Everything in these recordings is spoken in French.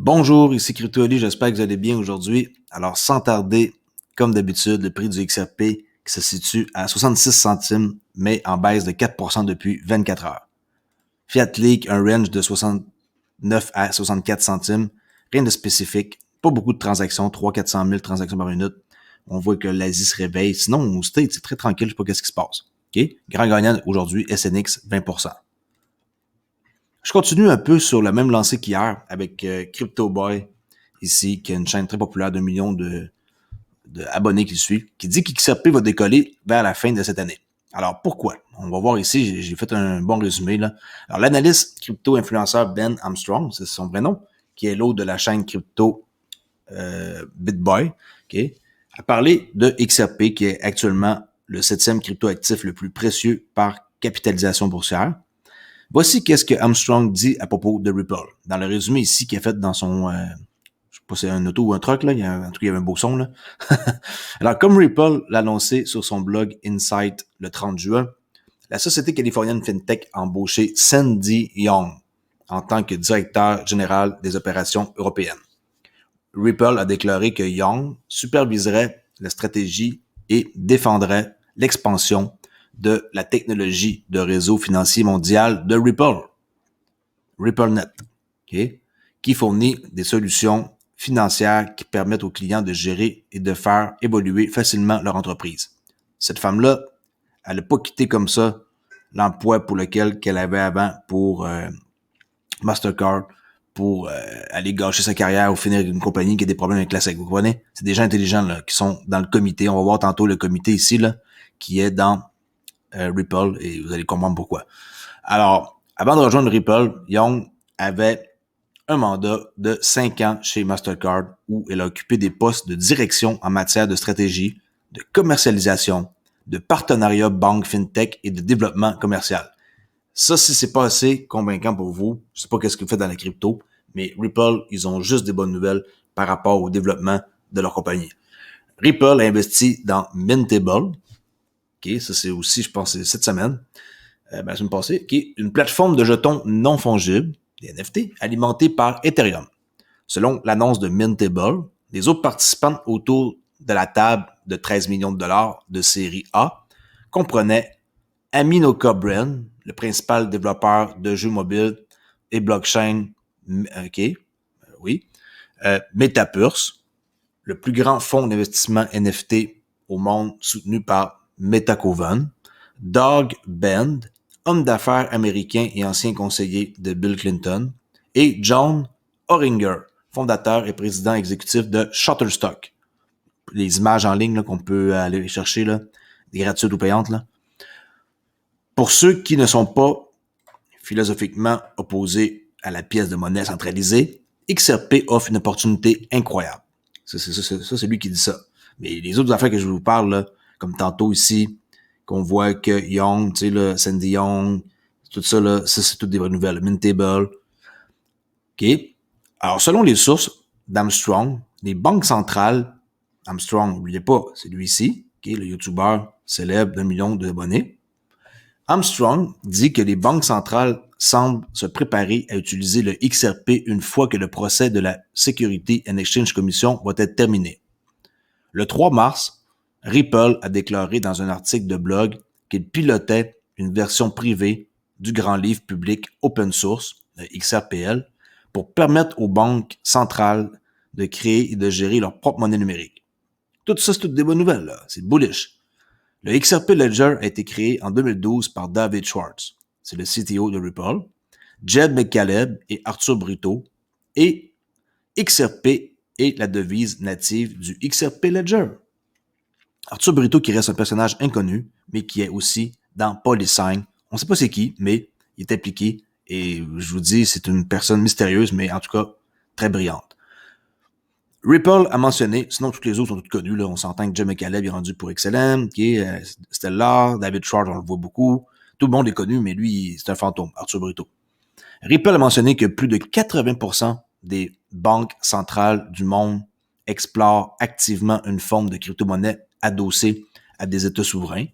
Bonjour, ici CryptoAli, j'espère que vous allez bien aujourd'hui. Alors, sans tarder, comme d'habitude, le prix du XRP qui se situe à 66 centimes, mais en baisse de 4% depuis 24 heures. Fiat Leak, un range de 69 à 64 centimes, rien de spécifique, pas beaucoup de transactions, 300-400 000 transactions par minute. On voit que l'Asie se réveille. Sinon, au States, c'est très tranquille, je sais pas qu'est-ce qui se passe. Okay? Grand gagnant aujourd'hui, SNX, 20%. Je continue un peu sur la même lancée qu'hier avec Crypto Boy, ici, qui a une chaîne très populaire d'1 million de abonnés qui le suivent, qui dit qu'XRP va décoller vers la fin de cette année. Alors, pourquoi? On va voir ici, j'ai fait un bon résumé, là. Alors, l'analyste crypto-influenceur Ben Armstrong, c'est son vrai nom, qui est l'hôte de la chaîne crypto BitBoy, okay, a parlé de XRP, qui est actuellement le 7e crypto-actif le plus précieux par capitalisation boursière. Voici qu'est-ce que Armstrong dit à propos de Ripple. Dans le résumé ici qu'il a fait dans son... je sais pas si c'est un auto ou un truck, là. En tout cas, il y avait un beau son, là. Alors, comme Ripple l'a annoncé sur son blog Insight le 30 juin, la société californienne FinTech a embauché Sandy Young en tant que directeur général des opérations européennes. Ripple a déclaré que Young superviserait la stratégie et défendrait l'expansion de la technologie de réseau financier mondial de Ripple, RippleNet, okay, qui fournit des solutions financières qui permettent aux clients de gérer et de faire évoluer facilement leur entreprise. Cette femme-là, elle n'a pas quitté comme ça l'emploi pour lequel qu'elle avait avant pour Mastercard, pour aller gâcher sa carrière ou finir une compagnie qui a des problèmes avec la SEC. Vous comprenez? C'est des gens intelligents là, qui sont dans le comité. On va voir tantôt le comité ici, là, qui est dans Ripple, et vous allez comprendre pourquoi. Alors, avant de rejoindre Ripple, Young avait un mandat de 5 ans chez Mastercard où elle a occupé des postes de direction en matière de stratégie, de commercialisation, de partenariat banque, fintech et de développement commercial. Ça, si c'est pas assez convaincant pour vous, je sais pas qu'est-ce que vous faites dans la crypto, mais Ripple, ils ont juste des bonnes nouvelles par rapport au développement de leur compagnie. Ripple a investi dans Mintable, okay, ça c'est aussi, je pense, cette semaine, la semaine passée, qui est une plateforme de jetons non fongibles, des NFT, alimentée par Ethereum. Selon l'annonce de Mintable, les autres participants autour de la table de 13 millions de dollars de série A comprenaient Aminoca Brain, le principal développeur de jeux mobiles et blockchain, Metapurse, le plus grand fonds d'investissement NFT au monde soutenu par Metacoven, Doug Bend, homme d'affaires américain et ancien conseiller de Bill Clinton, et John Oringer, fondateur et président exécutif de Shutterstock. Les images en ligne là, qu'on peut aller chercher, là, des gratuites ou payantes. Là. Pour ceux qui ne sont pas philosophiquement opposés à la pièce de monnaie centralisée, XRP offre une opportunité incroyable. Ça, c'est lui qui dit ça. Mais les autres affaires que je vous parle, là, comme tantôt ici, qu'on voit que Young, tu sais, là, Sandy Young, tout ça, là, ça, c'est toutes des vraies nouvelles. Mintable. OK? Alors, selon les sources d'Armstrong, les banques centrales, Armstrong, n'oubliez pas, c'est lui ici, okay, le YouTuber célèbre d'1 million d'abonnés. Armstrong dit que les banques centrales semblent se préparer à utiliser le XRP une fois que le procès de la Security and Exchange Commission va être terminé. Le 3 mars, Ripple a déclaré dans un article de blog qu'il pilotait une version privée du grand livre public open source, le XRPL, pour permettre aux banques centrales de créer et de gérer leur propre monnaie numérique. Tout ça, c'est toutes des bonnes nouvelles, là. C'est bullish. Le XRP Ledger a été créé en 2012 par David Schwartz, c'est le CTO de Ripple, Jed McCaleb et Arthur Brito, et XRP est la devise native du XRP Ledger. Arthur Brito qui reste un personnage inconnu, mais qui est aussi dans Polysign. On ne sait pas c'est qui, mais il est impliqué, et je vous dis, c'est une personne mystérieuse, mais en tout cas, très brillante. Ripple a mentionné, sinon toutes les autres sont toutes connues, là, on s'entend que Jed McCaleb est rendu pour XLM, qui est Stellar, David Schwartz, on le voit beaucoup. Tout le monde est connu, mais lui, c'est un fantôme, Arthur Brito. Ripple a mentionné que plus de 80% des banques centrales du monde explorent activement une forme de crypto-monnaie adossée à des États souverains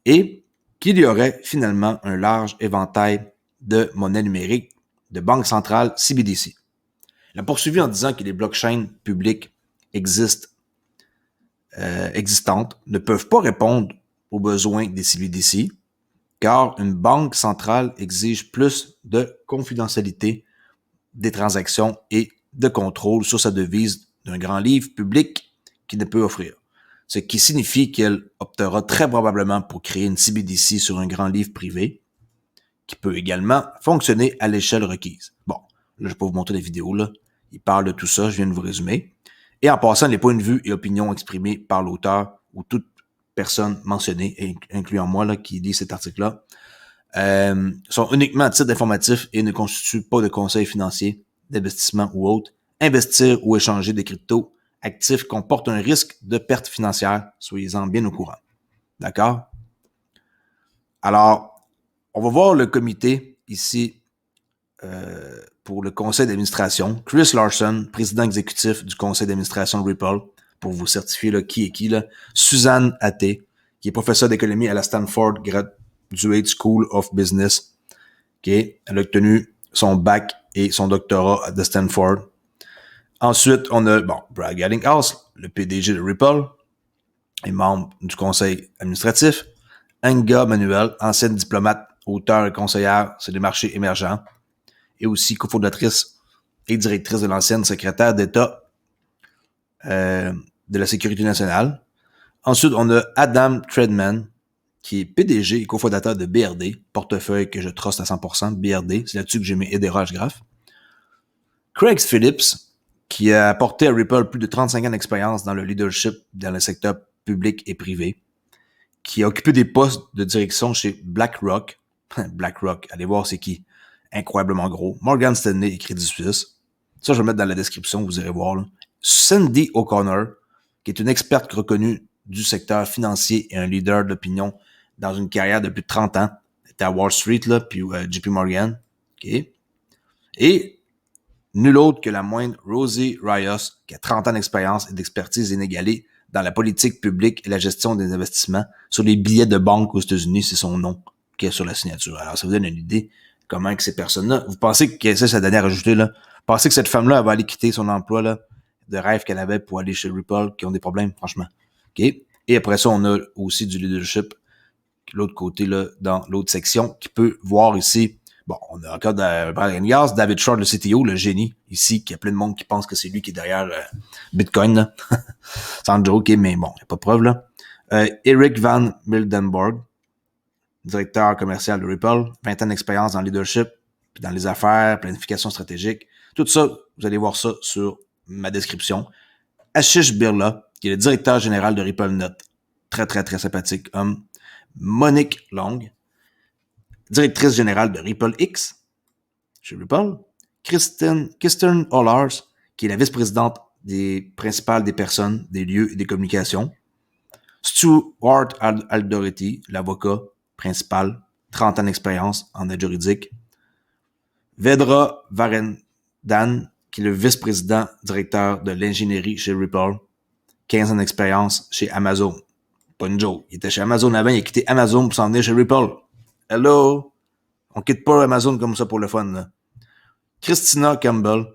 et qu'il y aurait finalement un large éventail de monnaies numériques de banques centrales CBDC. Il a poursuivi en disant que les blockchains publiques existantes ne peuvent pas répondre aux besoins des CBDC, car une banque centrale exige plus de confidentialité des transactions et de contrôle sur sa devise d'un grand livre public qui ne peut offrir. Ce qui signifie qu'elle optera très probablement pour créer une CBDC sur un grand livre privé qui peut également fonctionner à l'échelle requise. Bon, là, je vais pas vous montrer la vidéo, là. Il parle de tout ça, je viens de vous résumer. Et en passant, les points de vue et opinions exprimés par l'auteur ou toute personne mentionnée, incluant moi, là, qui lit cet article-là, sont uniquement à titre informatif et ne constituent pas de conseils financiers, d'investissement ou autres. Investir ou échanger des cryptos actifs comporte un risque de perte financière, soyez-en bien au courant. D'accord? Alors, on va voir le comité ici pour le conseil d'administration. Chris Larson, président exécutif du conseil d'administration de Ripple, pour vous certifier là, qui est qui. Là. Suzanne Athé, qui est professeure d'économie à la Stanford Graduate School of Business. Okay. Elle a obtenu son bac et son doctorat de Stanford. Ensuite, on a Brad Garlinghouse, le PDG de Ripple, et membre du conseil administratif. Anga Manuel, ancienne diplomate, auteure et conseillère sur les marchés émergents, et aussi cofondatrice et directrice de l'ancienne secrétaire d'État de la Sécurité nationale. Ensuite, on a Adam Tredman, qui est PDG et cofondateur de BRD, portefeuille que je truste à 100%, BRD, c'est là-dessus que j'ai mis Edera Graph. Craig Phillips, qui a apporté à Ripple plus de 35 ans d'expérience dans le leadership dans le secteur public et privé, qui a occupé des postes de direction chez BlackRock. BlackRock, allez voir c'est qui. Incroyablement gros. Morgan Stanley et Crédit Suisse. Ça, je vais le mettre dans la description, vous irez voir. Là. Cindy O'Connor, qui est une experte reconnue du secteur financier et un leader d'opinion dans une carrière de plus de 30 ans. Elle était à Wall Street, là, puis JP Morgan. Okay. Et nul autre que la moindre Rosie Rios, qui a 30 ans d'expérience et d'expertise inégalée dans la politique publique et la gestion des investissements sur les billets de banque aux États-Unis, c'est son nom qui est sur la signature. Alors, ça vous donne une idée comment que ces personnes-là, vous pensez que c'est sa dernière ajoutée, là, vous pensez que cette femme-là, elle va aller quitter son emploi, là, de rêve qu'elle avait pour aller chez Ripple, qui ont des problèmes, franchement. OK? Et après ça, on a aussi du leadership, l'autre côté, là, dans l'autre section, qui peut voir ici, bon, on a encore David Short, le CTO, le génie, ici, qui a plein de monde qui pense que c'est lui qui est derrière Bitcoin, là. Sans joke, mais bon, il n'y a pas de preuve, là. Eric Van Mildenborg, directeur commercial de Ripple, 20 ans d'expérience dans le leadership, puis dans les affaires, planification stratégique. Tout ça, vous allez voir ça sur ma description. Ashish Birla, qui est le directeur général de RippleNet. Très, très, très sympathique homme. Monique Long, directrice générale de RippleX chez Ripple. Kirsten Hollars, qui est la vice-présidente principale des personnes, des lieux et des communications. Stuart Aldoretti, l'avocat principal, 30 ans d'expérience en aide juridique. Vedra Varendan, qui est le vice-président directeur de l'ingénierie chez Ripple, 15 ans d'expérience chez Amazon. Pas une joke. Il était chez Amazon avant, il a quitté Amazon pour s'en venir chez Ripple. Hello! On quitte pas Amazon comme ça pour le fun, là. Christina Campbell,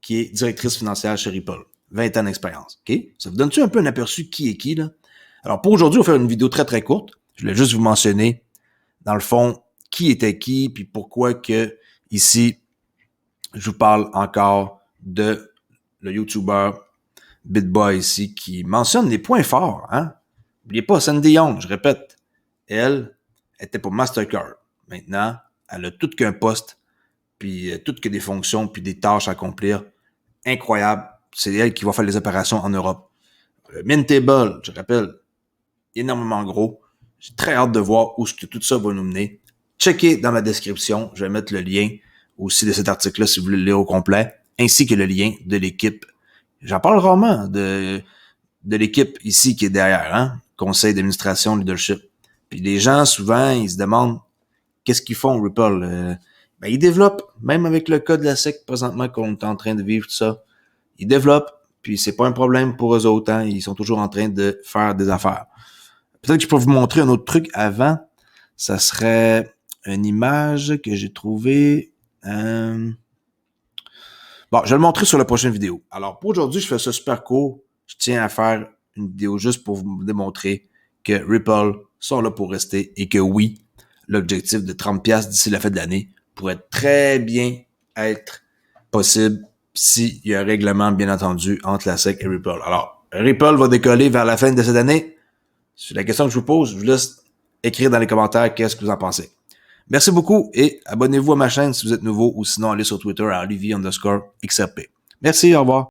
qui est directrice financière chez Ripple. 20 ans d'expérience. OK? Ça vous donne-tu un peu un aperçu qui est qui, là? Alors, pour aujourd'hui, on va faire une vidéo très, très courte. Je voulais juste vous mentionner, dans le fond, qui était qui, puis pourquoi que, ici, je vous parle encore de le YouTuber BitBoy ici, qui mentionne les points forts, hein? N'oubliez pas, Sandy Young, je répète, elle était pour Mastercard. Maintenant, elle a tout qu'un poste, puis tout que des fonctions, puis des tâches à accomplir. Incroyable. C'est elle qui va faire les opérations en Europe. Mintable, je rappelle, énormément gros. J'ai très hâte de voir où tout ça va nous mener. Checkez dans ma description, je vais mettre le lien aussi de cet article-là si vous voulez le lire au complet, ainsi que le lien de l'équipe. J'en parle rarement de l'équipe ici qui est derrière, hein? Conseil d'administration, leadership. Puis les gens, souvent, ils se demandent qu'est-ce qu'ils font, Ripple? Ils développent, même avec le cas de la SEC présentement qu'on est en train de vivre, tout ça. Ils développent, puis c'est pas un problème pour eux autres, hein? Ils sont toujours en train de faire des affaires. Peut-être que je peux vous montrer un autre truc avant. Ça serait une image que j'ai trouvée. Bon, Bon, je vais le montrer sur la prochaine vidéo. Alors, pour aujourd'hui, je fais ça super court. Je tiens à faire une vidéo juste pour vous démontrer que Ripple sont là pour rester et que oui, l'objectif de 30$ d'ici la fin de l'année pourrait très bien être possible s'il y a un règlement, bien entendu, entre la SEC et Ripple. Alors, Ripple va décoller vers la fin de cette année. C'est la question que je vous pose. Je vous laisse écrire dans les commentaires qu'est-ce que vous en pensez. Merci beaucoup et abonnez-vous à ma chaîne si vous êtes nouveau ou sinon allez sur Twitter à Olivier_XRP. Merci, au revoir.